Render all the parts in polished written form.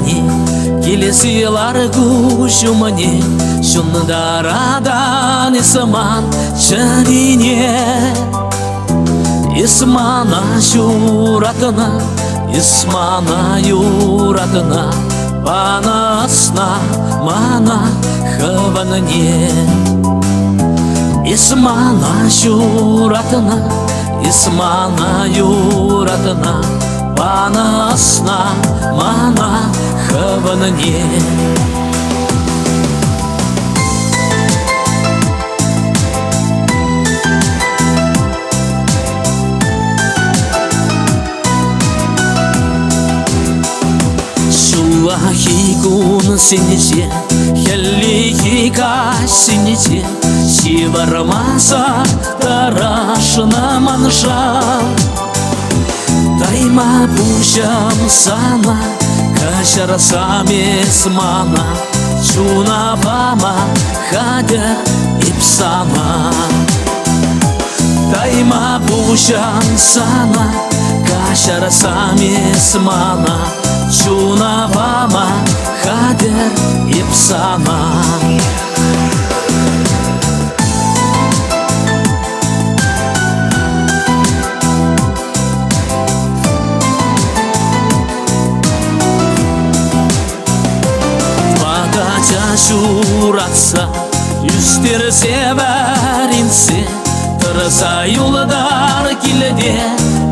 не келесилар күшіміне шындарадан исман чәдіне исмана шуратына исмана юратына панасна мана хаванне исмана шуратына исмана юратына панасна мана хаванне Шуахикун синече, хеллихика синече, шивармаса тарашна манша. Тайма пушам сана, кашарасами смана, чуна пама хадя ипсана. Тайма пушам сана, кашарасами смана, чуна пама хадер ипсана. Şuratsa yüzler severinse tırsa yollar kilede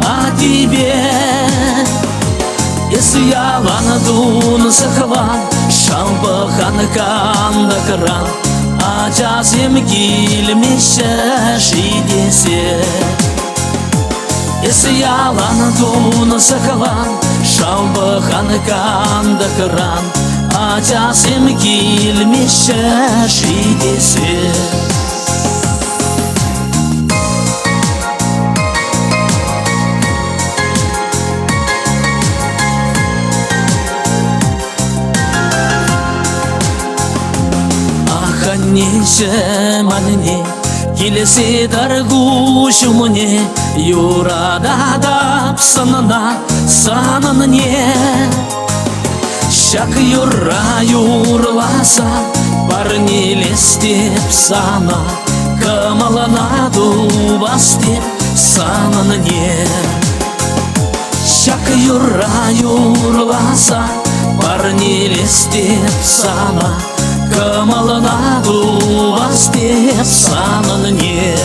adibe esi yalanadun sakvan şalbahan kanda kıran acazim gilmişe şidesi esi yalanadun sakvan şalbahan kanda kıran acasım gelmişe şidesi Аханнеше манне келесі даргушумне юрада дапсанына санынне Шак юра юрласа, парнилестеп сана, камалана дубастеп сананне. Шак юра юрласа, парнилестеп сана, камалана дубастеп сананне.